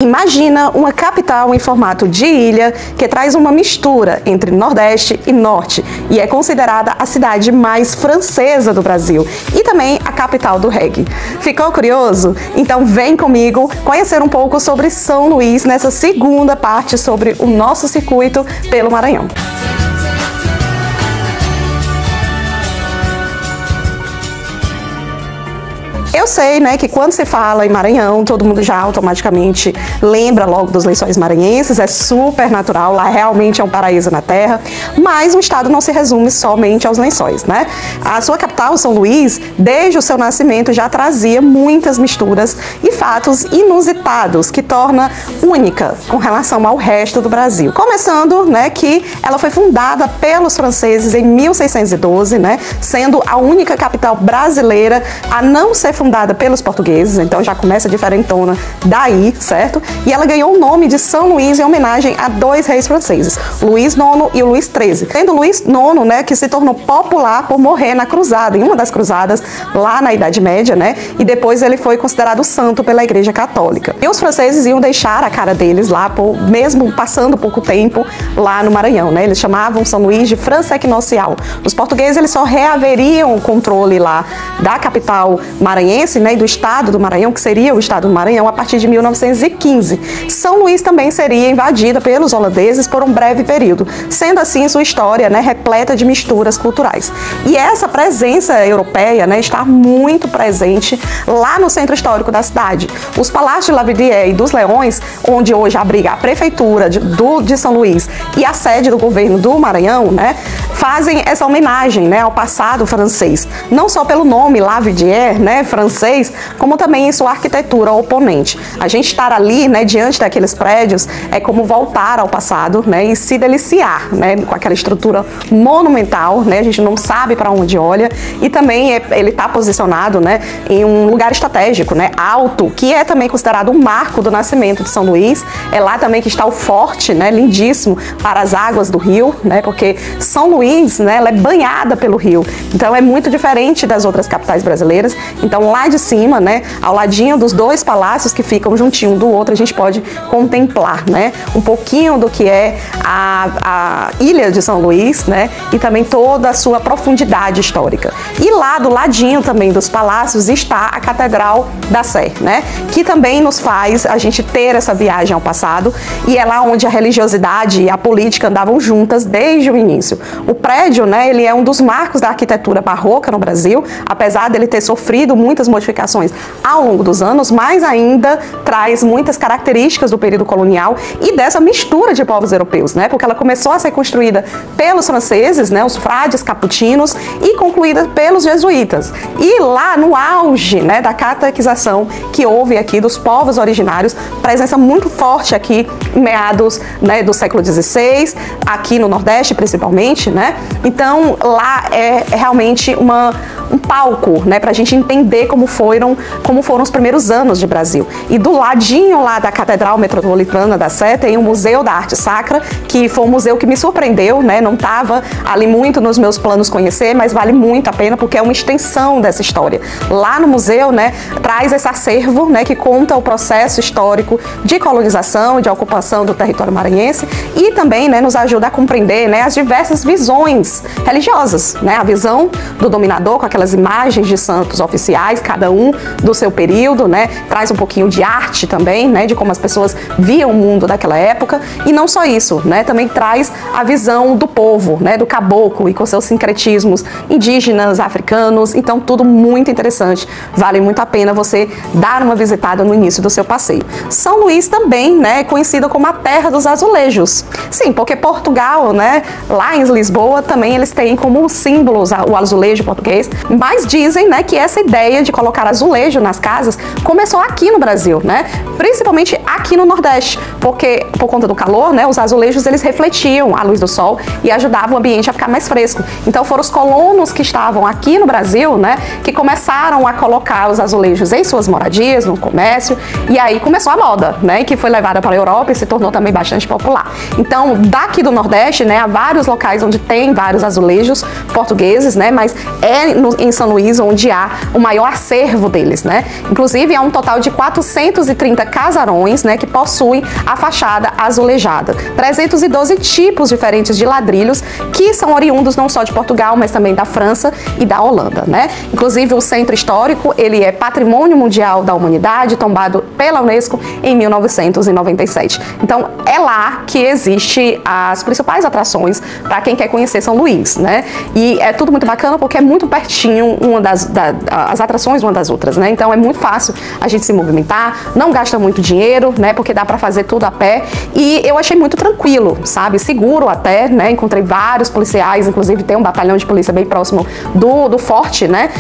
Imagina uma capital em formato de ilha que traz uma mistura entre Nordeste e Norte e é considerada a cidade mais francesa do Brasil e também a capital do reggae. Ficou curioso? Então vem comigo conhecer um pouco sobre São Luís nessa segunda parte sobre o nosso circuito pelo Maranhão. Eu sei, né, que quando se fala em Maranhão, todo mundo já automaticamente lembra logo dos Lençóis Maranhenses, é super natural, lá realmente é um paraíso na terra, mas o estado não se resume somente aos Lençóis, né? A sua capital, São Luís, desde o seu nascimento já trazia muitas misturas e fatos inusitados que torna única com relação ao resto do Brasil. Começando, né, que ela foi fundada pelos franceses em 1612, né, sendo a única capital brasileira a não ser fundada pelos portugueses, então já começa diferentona daí, certo? E ela ganhou o nome de São Luís em homenagem a dois reis franceses, Luís IX e o Luís XIII. Tendo Luís IX, né, que se tornou popular por morrer na cruzada, em uma das cruzadas lá na Idade Média, né? E depois ele foi considerado santo pela Igreja Católica. E os franceses iam deixar a cara deles lá, mesmo passando pouco tempo lá no Maranhão, né? Eles chamavam São Luís de França Equinocial. Os portugueses, eles só reaveriam o controle lá da capital maranhense, né, e do estado do Maranhão, que seria o estado do Maranhão, a partir de 1915. São Luís também seria invadida pelos holandeses por um breve período, sendo assim sua história, né, repleta de misturas culturais. E essa presença europeia, né, está muito presente lá no centro histórico da cidade. Os palácios de Lavilliers e dos Leões, onde hoje abriga a prefeitura de São Luís e a sede do governo do Maranhão, né, fazem essa homenagem, né, ao passado francês, não só pelo nome Lavilliers, né, francês, como também em sua arquitetura oponente. A gente estar ali, né, diante daqueles prédios é como voltar ao passado, né, e se deliciar, né, com aquela estrutura monumental, né, a gente não sabe para onde olha, e também ele está posicionado, né, em um lugar estratégico, né, alto, que é também considerado um marco do nascimento de São Luís. É lá também que está o forte, né, lindíssimo para as águas do rio, né, porque São Luís, né, ela é banhada pelo rio, então é muito diferente das outras capitais brasileiras. Então lá de cima, né, ao ladinho dos dois palácios que ficam juntinho um do outro, a gente pode contemplar, né, um pouquinho do que é a ilha de São Luís, né, e também toda a sua profundidade histórica. E lá do ladinho também dos palácios está a Catedral da Sé, né, que também nos faz a gente ter essa viagem ao passado, e é lá onde a religiosidade e a política andavam juntas desde o início. O prédio, né, ele é um dos marcos da arquitetura barroca no Brasil, apesar dele ter sofrido muitas modificações ao longo dos anos, mas ainda traz muitas características do período colonial e dessa mistura de povos europeus, né? Porque ela começou a ser construída pelos franceses, né, os frades capuchinos, e concluída pelos jesuítas. E lá no auge, né, da catequização que houve aqui dos povos originários, presença muito forte aqui em meados, né, do século XVI, aqui no Nordeste principalmente, né? Então lá é realmente um palco, né, para a gente entender como foram os primeiros anos de Brasil. E do ladinho lá da Catedral Metropolitana da Sé tem o Museu da Arte Sacra, que foi um museu que me surpreendeu, né, não estava ali muito nos meus planos conhecer, mas vale muito a pena porque é uma extensão dessa história. Lá no museu, né, traz esse acervo, né, que conta o processo histórico de colonização e de ocupação do território maranhense e também, né, nos ajuda a compreender, né, as diversas visões religiosas, né, a visão do dominador com aquelas imagens de santos oficiais, cada um do seu período, né? Traz um pouquinho de arte também, né? De como as pessoas viam o mundo daquela época. E não só isso, né? Também traz a visão do povo, né? Do caboclo e com seus sincretismos indígenas, africanos. Então, tudo muito interessante. Vale muito a pena você dar uma visitada no início do seu passeio. São Luís também, né? É conhecida como a terra dos azulejos. Sim, porque Portugal, né? Lá em Lisboa também eles têm como símbolos o azulejo português. Mas dizem, né, que essa ideia de colocar azulejo nas casas começou aqui no Brasil, né? Principalmente aqui no Nordeste, porque por conta do calor, né, os azulejos eles refletiam a luz do sol e ajudavam o ambiente a ficar mais fresco. Então foram os colonos que estavam aqui no Brasil, né, que começaram a colocar os azulejos em suas moradias, no comércio, e aí começou a moda, né, que foi levada para a Europa se tornou também bastante popular. Então, daqui do Nordeste, né, há vários locais onde tem vários azulejos portugueses, né, mas em São Luís onde há o maior acervo deles, né. Inclusive, há um total de 430 casarões, né, que possuem a fachada azulejada. 312 tipos diferentes de ladrilhos que são oriundos não só de Portugal, mas também da França e da Holanda, né. Inclusive, o Centro Histórico, ele é Patrimônio Mundial da Humanidade, tombado pela Unesco em 1997. Então, é lá que existe as principais atrações para quem quer conhecer São Luís, né? E é tudo muito bacana porque é muito pertinho as atrações uma das outras, né? Então, é muito fácil a gente se movimentar, não gasta muito dinheiro, né? Porque dá para fazer tudo a pé. E eu achei muito tranquilo, sabe? Seguro até, né? Encontrei vários policiais, inclusive tem um batalhão de polícia bem próximo do forte, né?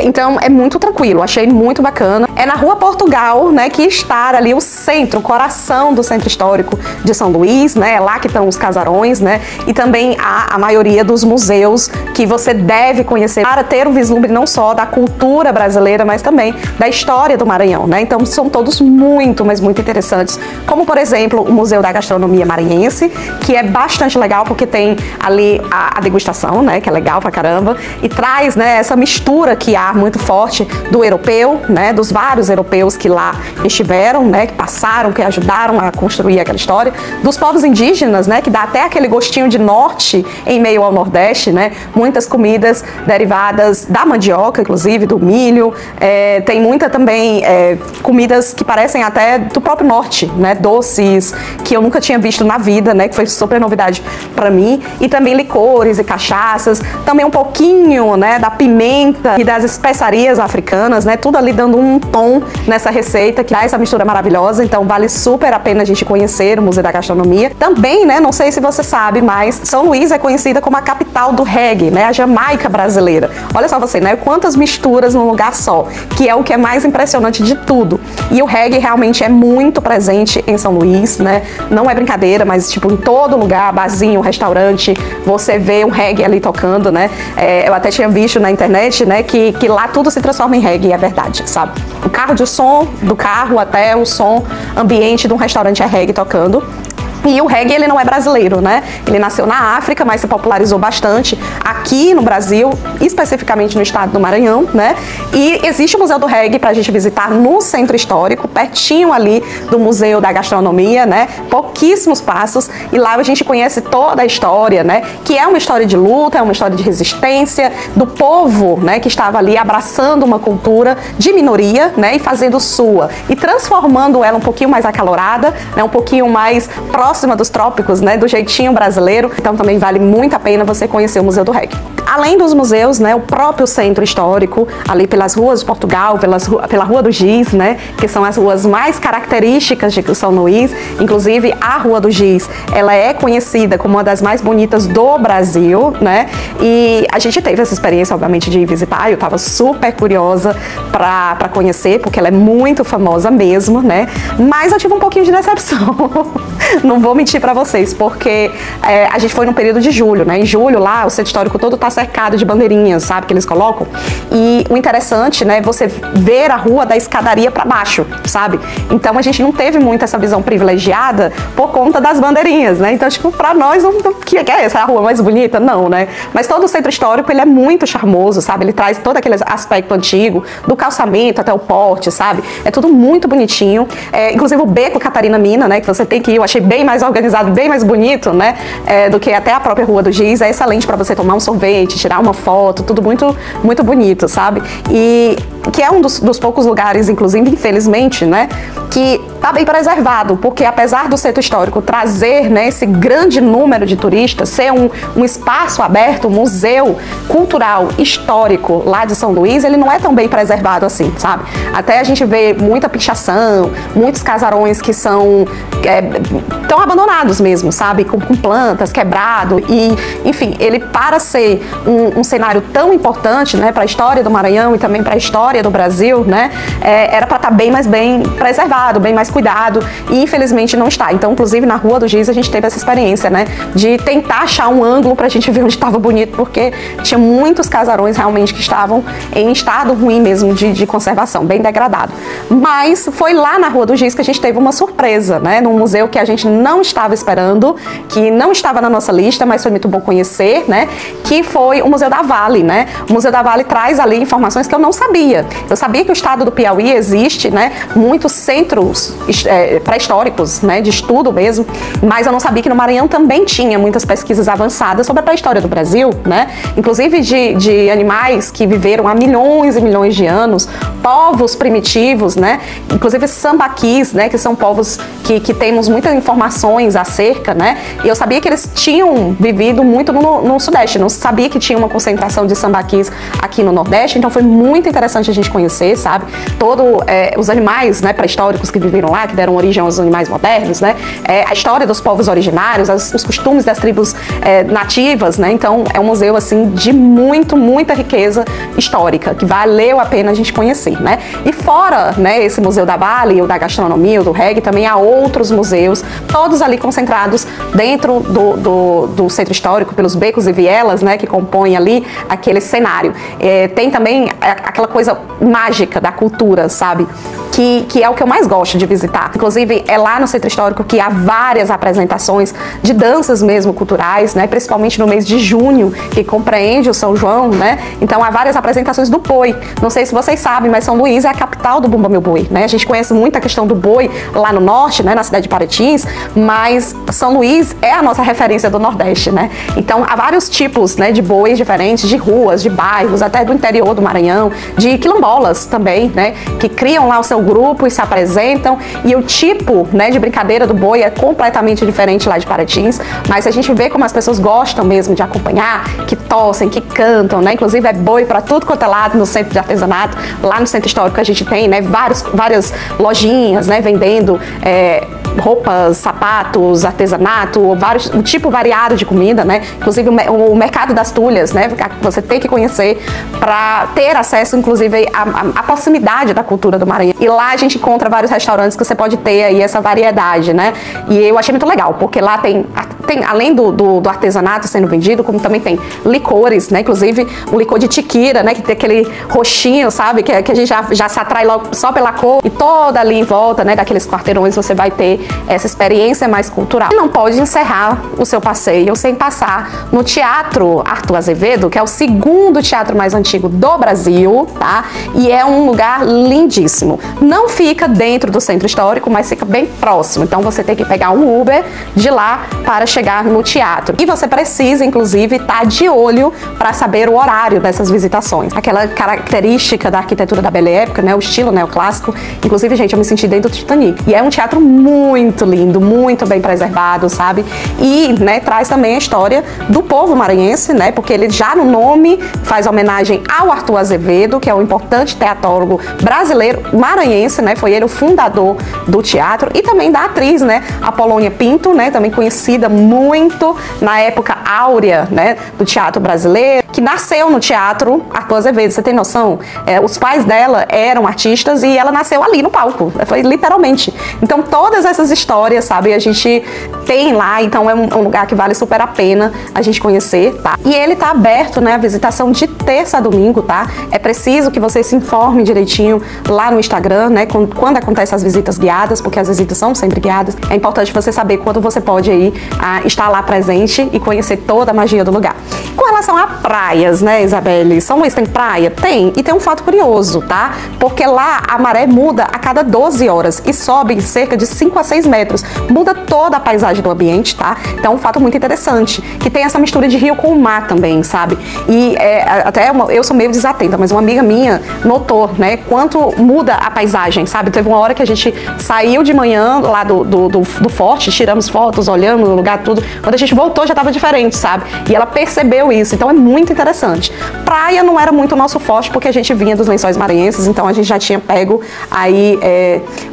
Então, é muito tranquilo, achei muito bacana. É na Rua Portugal, né, que está ali o centro, o coração do Centro Histórico de São Luís, né, é lá que estão os casarões, né, e também a maioria dos museus que você deve conhecer para ter um vislumbre não só da cultura brasileira, mas também da história do Maranhão, né, então são todos muito, mas muito interessantes, como por exemplo o Museu da Gastronomia Maranhense, que é bastante legal porque tem ali a degustação, né, que é legal pra caramba, e traz, né, essa mistura que há muito forte do europeu, né, dos vários europeus que lá estiveram, né, que passaram, que ajudaram a construir aquela história, dos povos indígenas, né, que dá até aquele gostinho de norte em meio ao Nordeste, né, muitas comidas derivadas da mandioca, inclusive do milho, tem muita também comidas que parecem até do próprio norte, né, doces que eu nunca tinha visto na vida, né, que foi super novidade para mim, e também licores e cachaças, também um pouquinho, né, da pimenta e das especiarias africanas, né, tudo ali dando um tom nessa receita que dá essa mistura maravilhosa, então vale super a pena a gente conhecer o Museu da Gastronomia. Também, né, não sei se você sabe, mas São Luís é conhecida como a capital do reggae, né, a Jamaica brasileira. Olha só você, né, quantas misturas num lugar só, que é o que é mais impressionante de tudo. E o reggae realmente é muito presente em São Luís, né, não é brincadeira, mas tipo em todo lugar, barzinho, restaurante, você vê um reggae ali tocando, né, eu até tinha visto na internet, né, que lá tudo se transforma em reggae, é verdade, sabe? O carro de som do carro até o som ambiente de um restaurante é reggae tocando. E o reggae, ele não é brasileiro, né? Ele nasceu na África, mas se popularizou bastante aqui no Brasil, especificamente no estado do Maranhão, né? E existe o Museu do Reggae pra gente visitar no Centro Histórico, pertinho ali do Museu da Gastronomia, né? Pouquíssimos passos, e lá a gente conhece toda a história, né? Que é uma história de luta, é uma história de resistência do povo, né? Que estava ali abraçando uma cultura de minoria, né? E fazendo sua, e transformando ela um pouquinho mais acalorada, né? Um pouquinho mais próxima dos trópicos, né, do jeitinho brasileiro. Então também vale muito a pena você conhecer o Museu do Reggae. Além dos museus, né, o próprio Centro Histórico, ali pelas ruas de Portugal, pela Rua do Giz, né, que são as ruas mais características de São Luís. Inclusive, a Rua do Giz, ela é conhecida como uma das mais bonitas do Brasil, né, e a gente teve essa experiência, obviamente, de visitar. Eu tava super curiosa para conhecer, porque ela é muito famosa mesmo, né, mas eu tive um pouquinho de decepção. Não vou mentir para vocês, porque a gente foi no período de julho, né? Em julho lá o Centro Histórico todo tá cercado de bandeirinhas, sabe, que eles colocam. E o interessante, né, você ver a rua da escadaria para baixo, sabe? Então a gente não teve muito essa visão privilegiada por conta das bandeirinhas, né? Então, tipo, para nós, que é essa a rua mais bonita? Não, né? Mas todo o Centro Histórico, ele é muito charmoso, sabe? Ele traz todo aquele aspecto antigo, do calçamento até o porte, sabe? É tudo muito bonitinho. Inclusive o Beco Catarina Mina, né, que você tem que ir, eu achei bem mais organizado, bem mais bonito, né, do que até a própria Rua do Giz. É excelente para você tomar um sorvete, tirar uma foto, tudo muito, muito bonito, sabe? E que é um dos poucos lugares, inclusive, infelizmente, né, que tá bem preservado, porque apesar do Centro Histórico trazer, né, esse grande número de turistas, ser um espaço aberto, um museu cultural, histórico lá de São Luís, ele não é tão bem preservado assim, sabe? Até a gente vê muita pichação, muitos casarões que são tão abandonados mesmo, sabe? Com plantas, quebrado, e, enfim, ele para ser um cenário tão importante, né, para a história do Maranhão e também para a história do Brasil, né, era para estar bem mais bem preservado, bem mais cuidado e infelizmente não está. Então, inclusive na Rua do Giz a gente teve essa experiência, né, de tentar achar um ângulo pra gente ver onde estava bonito, porque tinha muitos casarões realmente que estavam em estado ruim mesmo de conservação, bem degradado. Mas foi lá na Rua do Giz que a gente teve uma surpresa, né, num museu que a gente não estava esperando, que não estava na nossa lista, mas foi muito bom conhecer, né, que foi o Museu da Vale, né. O Museu da Vale traz ali informações que eu não sabia. Eu sabia que o estado do Piauí existe, né, muitos centros pré-históricos, né, de estudo mesmo, mas eu não sabia que no Maranhão também tinha muitas pesquisas avançadas sobre a pré-história do Brasil, né, inclusive de animais que viveram há milhões e milhões de anos, povos primitivos, né, inclusive sambaquis, né, que são povos que temos muitas informações acerca, né, e eu sabia que eles tinham vivido muito no Sudeste, não sabia que tinha uma concentração de sambaquis aqui no Nordeste, então foi muito interessante a gente conhecer, sabe, os animais, né, pré-históricos que viveram lá, que deram origem aos animais modernos, né, a história dos povos originários, os costumes das tribos nativas, né, então é um museu, assim, de muita riqueza histórica, que valeu a pena a gente conhecer, né, e fora, né, esse Museu da Vale, o da gastronomia, o do reggae, também há outros museus, todos ali concentrados dentro do centro histórico, pelos becos e vielas, né, que compõem ali aquele cenário. Tem também aquela coisa mágica da cultura, sabe? Que é o que eu mais gosto de visitar. Inclusive, é lá no Centro Histórico que há várias apresentações de danças mesmo culturais, né? Principalmente no mês de junho, que compreende o São João, né? Então, há várias apresentações do boi. Não sei se vocês sabem, mas São Luís é a capital do Bumba Meu Boi, né? A gente conhece muito a questão do boi lá no norte, né? Na cidade de Parintins, mas São Luís é a nossa referência do Nordeste, né? Então, há vários tipos, né, de bois diferentes, de ruas, de bairros, até do interior do Maranhão, de quilombolas também, né? Que criam lá o seu grupo e se apresentam, e o tipo, né, de brincadeira do boi é completamente diferente lá de Parintins, mas a gente vê como as pessoas gostam mesmo de acompanhar, que torcem, que cantam, né, inclusive é boi para tudo quanto é lado no centro de artesanato. Lá no Centro Histórico a gente tem, né, várias lojinhas, né, vendendo roupas, sapatos, artesanato, um tipo variado de comida, né? Inclusive o mercado das tulhas, né? Você tem que conhecer para ter acesso, inclusive, à proximidade da cultura do Maranhão. E lá a gente encontra vários restaurantes que você pode ter aí essa variedade, né? E eu achei muito legal, porque lá tem além do artesanato sendo vendido, como também tem licores, né? Inclusive o licor de tiquira, né? Que tem aquele roxinho, sabe? Que a gente já se atrai logo só pela cor. E toda ali em volta, né? Daqueles quarteirões você vai ter essa experiência mais cultural. E não pode encerrar o seu passeio sem passar no Teatro Arthur Azevedo, que é o segundo teatro mais antigo do Brasil, tá? E é um lugar lindíssimo. Não fica dentro do Centro Histórico, mas fica bem próximo. Então você tem que pegar um Uber de lá para chegar no teatro. E você precisa, inclusive, estar de olho para saber o horário dessas visitações. Aquela característica da arquitetura da Belle Époque, né? O estilo neoclássico. Inclusive, gente, eu me senti dentro do Titanic. E é um teatro muito lindo, muito bem preservado, sabe? E, né, traz também a história do povo maranhense, né? Porque ele já no nome faz homenagem ao Arthur Azevedo, que é um importante teatrólogo brasileiro maranhense, né? Foi ele o fundador do teatro, e também da atriz, né? Apolônia Pinto, né? Também conhecida muito na época áurea, né? Do teatro brasileiro, que nasceu no teatro Arthur Azevedo. Você tem noção? Os pais dela eram artistas e ela nasceu ali no palco. Foi literalmente. Então todas essas histórias, sabe? A gente tem lá, então é um lugar que vale super a pena a gente conhecer, tá? E ele tá aberto, né? A visitação de terça a domingo, tá? É preciso que você se informe direitinho lá no Instagram, né? Quando acontecem as visitas guiadas, porque as visitas são sempre guiadas. É importante você saber quando você pode aí estar lá presente e conhecer toda a magia do lugar. Com relação a praias, né, Isabelle? São Luís tem praia? Tem. E tem um fato curioso, tá? Porque lá a maré muda a cada 12 horas e sobe cerca de 5 a 6 metros. Muda toda a paisagem do ambiente, tá? Então é um fato muito interessante, que tem essa mistura de rio com o mar também, sabe? E até eu sou meio desatenta, mas uma amiga minha notou, né, quanto muda a paisagem, sabe? Teve uma hora que a gente saiu de manhã lá do forte, tiramos fotos, olhamos o lugar, tudo. Quando a gente voltou já estava diferente, sabe? E ela percebeu isso, então é muito interessante. Praia não era muito o nosso forte, porque a gente vinha dos Lençóis Maranhenses, então a gente já tinha pego aí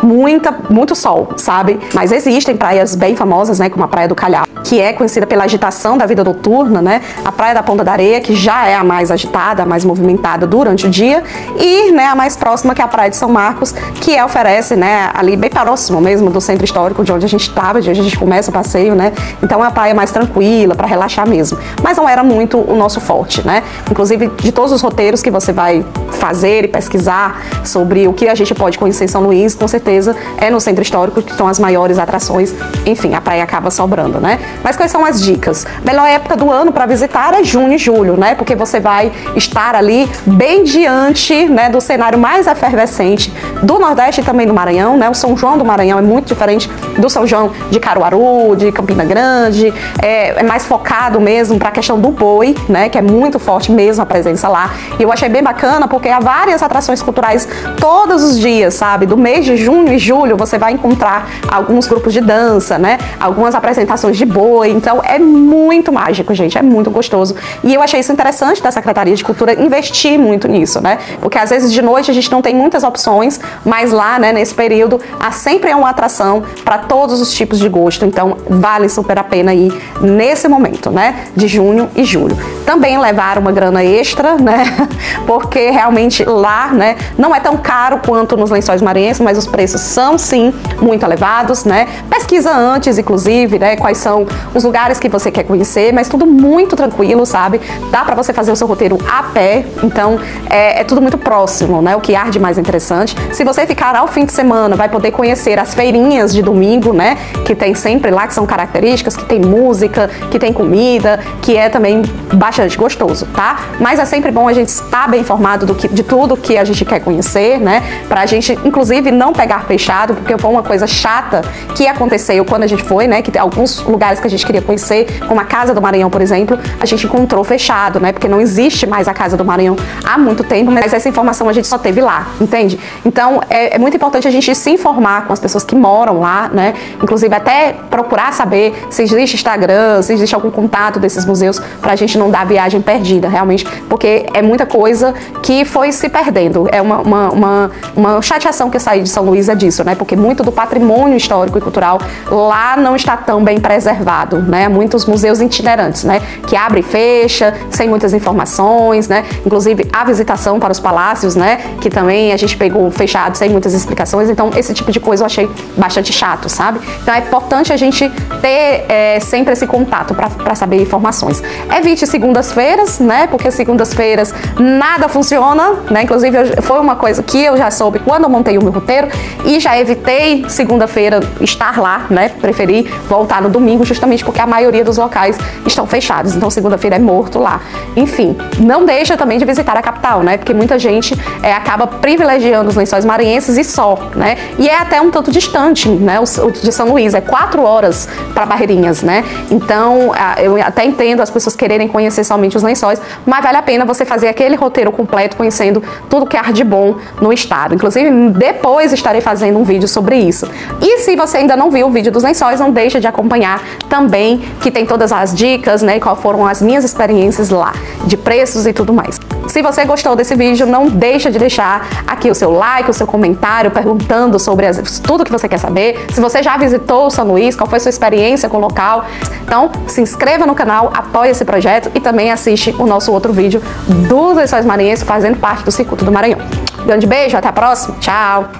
muito sol, sabe? Mas existem praias bem famosas, famosas, né, como a Praia do Calhau, que é conhecida pela agitação da vida noturna, né, a Praia da Ponta da Areia, que já é a mais agitada, a mais movimentada durante o dia, e, né, a mais próxima, que é a Praia de São Marcos, que oferece, né, ali bem próximo mesmo do centro histórico de onde a gente estava, de onde a gente começa o passeio, né, então é uma praia mais tranquila, para relaxar mesmo, mas não era muito o nosso forte, né, inclusive de todos os roteiros que você vai fazer e pesquisar sobre o que a gente pode conhecer em São Luís, com certeza é no centro histórico que estão as maiores atrações, enfim, a praia acaba sobrando, né? Mas quais são as dicas? Melhor época do ano para visitar é junho e julho, né? Porque você vai estar ali bem diante, né, do cenário mais efervescente do Nordeste e também do Maranhão, né? O São João do Maranhão é muito diferente do São João de Caruaru, de Campina Grande, é mais focado mesmo para a questão do boi, né? Que é muito forte mesmo a presença lá. E eu achei bem bacana porque há várias atrações culturais todos os dias, sabe? Do mês de junho e julho você vai encontrar alguns grupos de dança, né? Algumas apresentações de boi. Então é muito mágico, gente, é muito gostoso. E eu achei isso interessante da Secretaria de Cultura investir muito nisso, né? Porque às vezes de noite a gente não tem muitas opções, mas lá, né, nesse período, há sempre uma atração para todos os tipos de gosto. Então vale super a pena ir nesse momento, né? De junho e julho. Também levar uma grana extra, né? Porque realmente lá, né, não é tão caro quanto nos Lençóis Maranhenses, mas os preços são sim muito elevados, né? Pesquisa antes, inclusive, né, quais são os lugares que você quer conhecer, mas tudo muito tranquilo, sabe? Dá para você fazer o seu roteiro a pé, então é tudo muito próximo, né? O que há de mais interessante. Se você ficar ao fim de semana, vai poder conhecer as feirinhas de domingo, né? Que tem sempre lá, que são características, que tem música, que tem comida, que é também bastante gostoso, tá? Mas é sempre bom a gente estar bem informado de tudo que a gente quer conhecer, né? Pra gente, inclusive, não pegar fechado, porque foi uma coisa chata que aconteceu quando a gente foi, né? Que tem alguns lugares que a gente queria conhecer, como a Casa do Maranhão, por exemplo, a gente encontrou fechado, né? Porque não existe mais a Casa do Maranhão há muito tempo, mas essa informação a gente só teve lá, entende? Então, é muito importante a gente se informar com as pessoas que moram lá, né? Inclusive, até procurar saber se existe Instagram, se existe algum contato desses museus, pra gente não dar viagem perdida, realmente, porque é muita coisa que foi se perdendo. É uma chateação que eu saí de São Luís é disso, né? Porque muito do patrimônio histórico e cultural lá não está tão bem preservado, né? Muitos museus itinerantes, né? Que abre e fecha, sem muitas informações, né? Inclusive a visitação para os palácios, né? Que também a gente pegou fechado, sem muitas explicações. Então, esse tipo de coisa eu achei bastante chato, sabe? Então, é importante a gente ter sempre esse contato para saber informações. Evite segundas-feiras, né? Porque segundas-feiras nada funciona, né? Inclusive, foi uma coisa que eu já soube quando eu montei o meu roteiro e já evitei segunda-feira estar lá, né? Preferi voltar no domingo, justamente porque a maioria dos locais estão fechados. Então, segunda-feira é morto lá. Enfim, não deixa também de visitar a capital, né? Porque muita gente acaba privilegiando os Lençóis Maranhenses e só, né? E é até um tanto distante, né? O de São Luís é 4 horas para Barreirinhas, né? Então, eu até entendo as pessoas quererem conhecer somente os Lençóis, mas vale a pena você fazer aquele roteiro completo, conhecendo tudo que há de bom no estado. Inclusive, depois estarei fazendo um vídeo sobre isso. E se você ainda não viu o vídeo dos Lençóis, não deixa de acompanhar também, que tem todas as dicas, né? E qual foram as minhas experiências lá, de preços e tudo mais. Se você gostou desse vídeo, não deixa de deixar aqui o seu like, o seu comentário, perguntando sobre tudo que você quer saber. Se você já visitou São Luís, qual foi a sua experiência com o local. Então, se inscreva no canal, apoie esse projeto e também assiste o nosso outro vídeo dos Lençóis Maranhenses fazendo parte do Circuito do Maranhão. Grande beijo, até a próxima, tchau!